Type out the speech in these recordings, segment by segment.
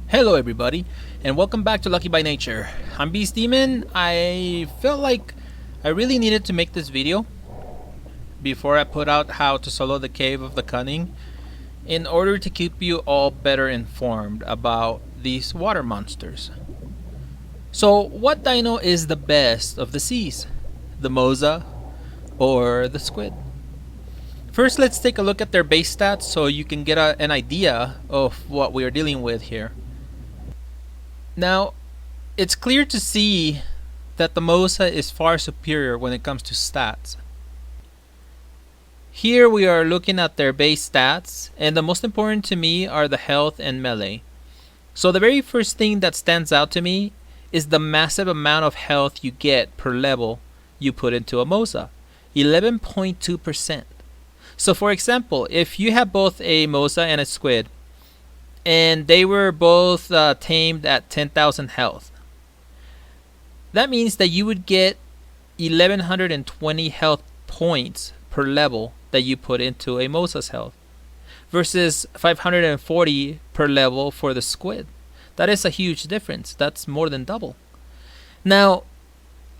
Hello everybody, and welcome back to Lucky by Nature. I'm Beast Demon. I felt like I really needed to make this video before I put out how to solo the cave of the Cunning in order to keep you all better informed about these water monsters. So what dino is the best of the seas? The Mosa or the Squid? First, let's take a look at their base stats so you can get an idea of what we are dealing with here. Now, it's clear to see that the Mosa is far superior when it comes to stats. Here we are looking at their base stats, and the most important to me are the health and melee. So the very first thing that stands out to me is the massive amount of health you get per level you put into a Mosa, 11.2%. So for example, if you have both a Mosa and a Squid, and they were both tamed at 10,000 health, that means that you would get 1120 health points per level that you put into a Mosa's health versus 540 per level for the Squid. That is a huge difference. That's more than double. Now,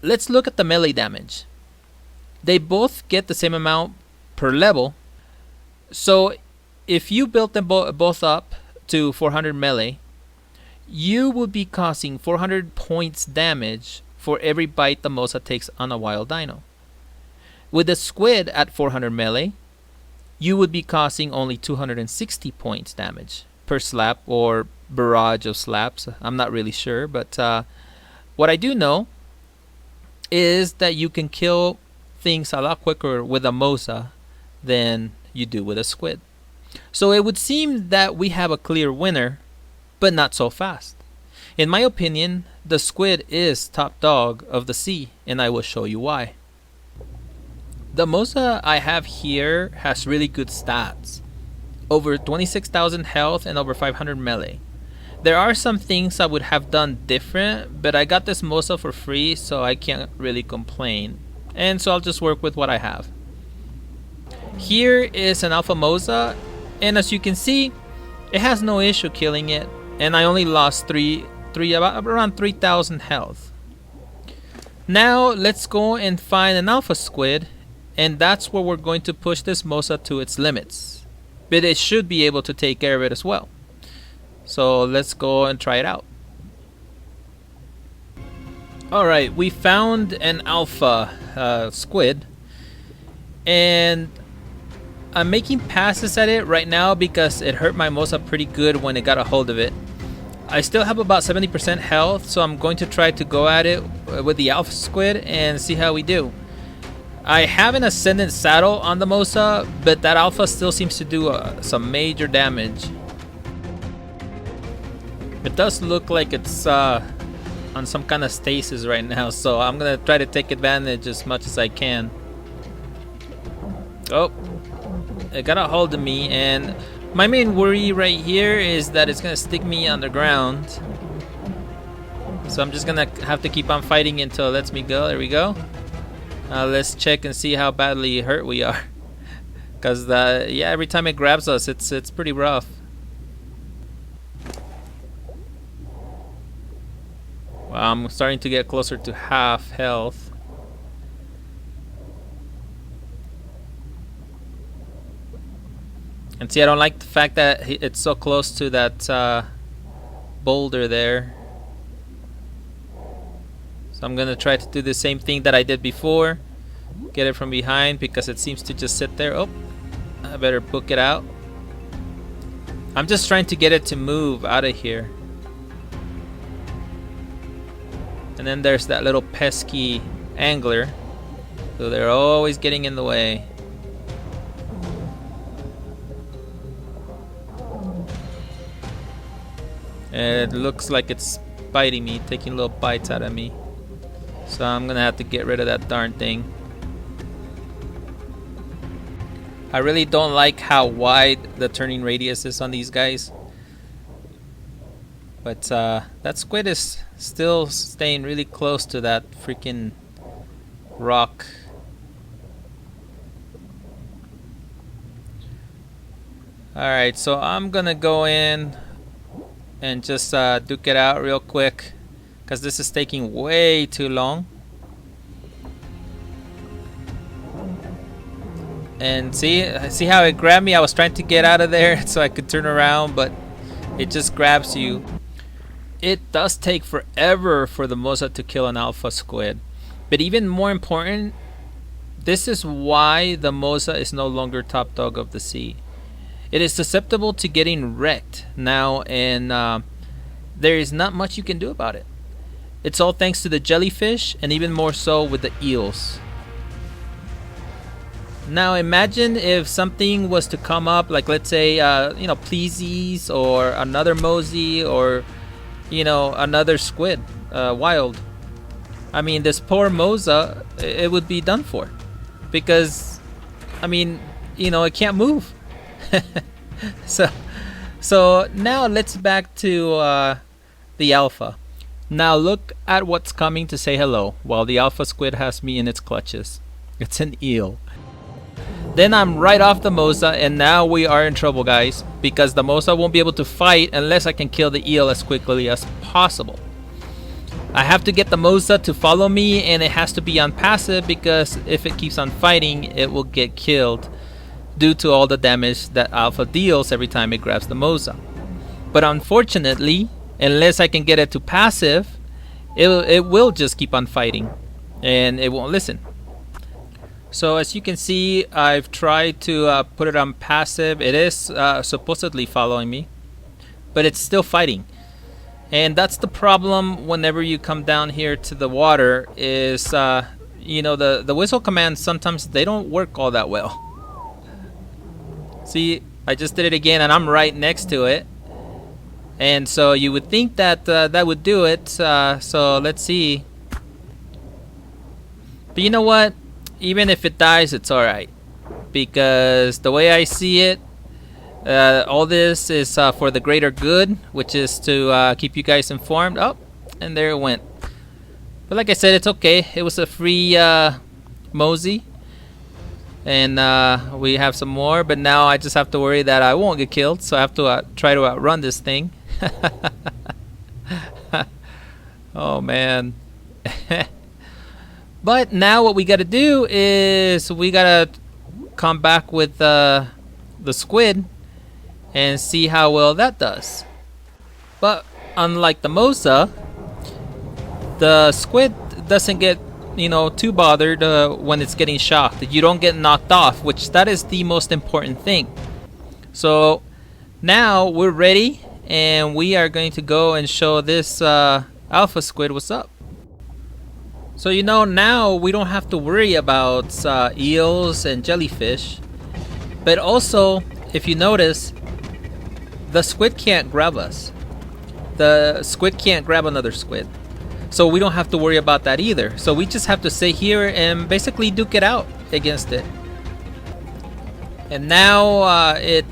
let's look at the melee damage. They both get the same amount per level. So if you built them both up to 400 melee, you would be causing 400 points damage for every bite the Mosa takes on a wild dino. With the Squid at 400 melee, you would be causing only 260 points damage per slap or barrage of slaps. I'm not really sure, but what I do know is that you can kill things a lot quicker with a Mosa than you do with a Squid. So it would seem that we have a clear winner, but not so fast. In my opinion, the Squid is top dog of the sea, and I will show you why. The Mosa I have here has really good stats. Over 26,000 health and over 500 melee. There are some things I would have done different, but I got this Mosa for free, so I can't really complain. And so I'll just work with what I have. Here is an Alpha Mosa, and as you can see, it has no issue killing it, and I only lost around 3,000 health. Now let's go and find an Alpha Squid, and that's where we're going to push this Mosa to its limits. But it should be able to take care of it as well. So let's go and try it out. Alright, we found an Alpha Squid, and I'm making passes at it right now because it hurt my Mosa pretty good when it got a hold of it. I still have about 70% health, so I'm going to try to go at it with the Alpha Squid and see how we do. I have an Ascendant Saddle on the Mosa, but that Alpha still seems to do some major damage. It does look like it's on some kind of stasis right now, so I'm gonna try to take advantage as much as I can. Oh, it got a hold of me, and my main worry right here is that it's gonna stick me underground. So I'm just gonna have to keep on fighting until it lets me go. There we go. Let's check and see how badly hurt we are. Cause yeah, every time it grabs us, it's pretty rough. Wow, I'm starting to get closer to half health. And see, I don't like the fact that it's so close to that boulder there. So I'm gonna try to do the same thing that I did before. Get it from behind because it seems to just sit there. Oh, I better book it out. I'm just trying to get it to move out of here. And then there's that little pesky angler. So they're always getting in the way. And it looks like it's biting me, taking little bites out of me. So I'm gonna have to get rid of that darn thing. I really don't like how wide the turning radius is on these guys. But that Squid is still staying really close to that freaking rock. Alright, so I'm gonna go in and just duke it out real quick, because this is taking way too long. And see how it grabbed me? I was trying to get out of there so I could turn around, but it just grabs you. It does take forever for the Mosa to kill an alpha squid. But even more important, this is why the Mosa is no longer top dog of the sea. It is susceptible to getting wrecked now, and there is not much you can do about it. It's all thanks to the jellyfish, and even more so with the eels. Now imagine if something was to come up, like let's say pleesies or another mosey or another squid, wild. I mean, this poor Mosa, it would be done for, because I mean, it can't move. So now let's back to the alpha. Now look at what's coming to say hello while the alpha squid has me in its clutches. It's an eel. Then I'm right off the Mosa, and now we are in trouble, guys, because the Mosa won't be able to fight unless I can kill the eel as quickly as possible. I have to get the Mosa to follow me, and it has to be on passive, because if it keeps on fighting, it will get killed due to all the damage that alpha deals every time it grabs the Mosa. But unfortunately, unless I can get it to passive, it will just keep on fighting, and it won't listen. So as you can see, I've tried to put it on passive. It is supposedly following me, but it's still fighting. And that's the problem whenever you come down here to the water is, the whistle commands, sometimes they don't work all that well. See, I just did it again, and I'm right next to it. And so you would think that that would do it. So let's see. But you know what? Even if it dies, it's alright, because the way I see it, all this is for the greater good, which is to keep you guys informed. Oh, and there it went. But like I said, it's okay. It was a free mosey, and we have some more, but now I just have to worry that I won't get killed, so I have to try to outrun this thing. Oh man. But now what we gotta do is we gotta come back with the squid and see how well that does. But unlike the Mosa, the squid doesn't get too bothered when it's getting shocked. You don't get knocked off, which that is the most important thing. So now we're ready, and we are going to go and show this alpha squid what's up. So now we don't have to worry about eels and jellyfish. But also, if you notice, the squid can't grab us. The squid can't grab another squid. So we don't have to worry about that either. So we just have to sit here and basically duke it out against it. And now it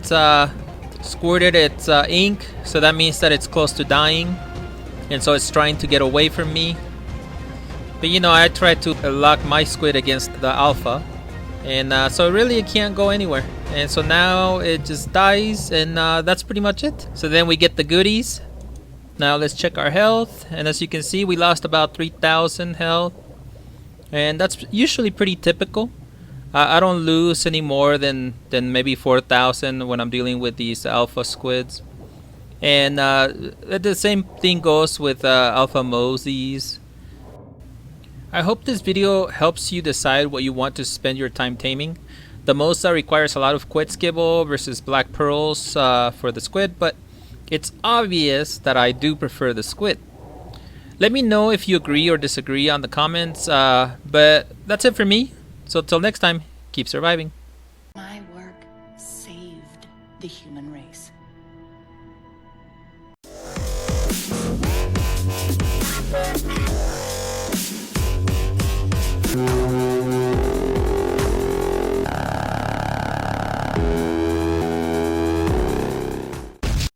squirted its ink, so that means that it's close to dying. And so it's trying to get away from me. But I tried to lock my squid against the alpha, and so really it can't go anywhere. And so now it just dies, and that's pretty much it. So then we get the goodies. Now let's check our health, and as you can see, we lost about 3,000 health, and that's usually pretty typical. I don't lose any more than maybe 4,000 when I'm dealing with these alpha squids. And the same thing goes with alpha mosies. I hope this video helps you decide what you want to spend your time taming. The Mosa requires a lot of quid skibble versus black pearls for the squid, but it's obvious that I do prefer the squid. Let me know if you agree or disagree on the comments, but that's it for me. So till next time, keep surviving. My work saved the human race.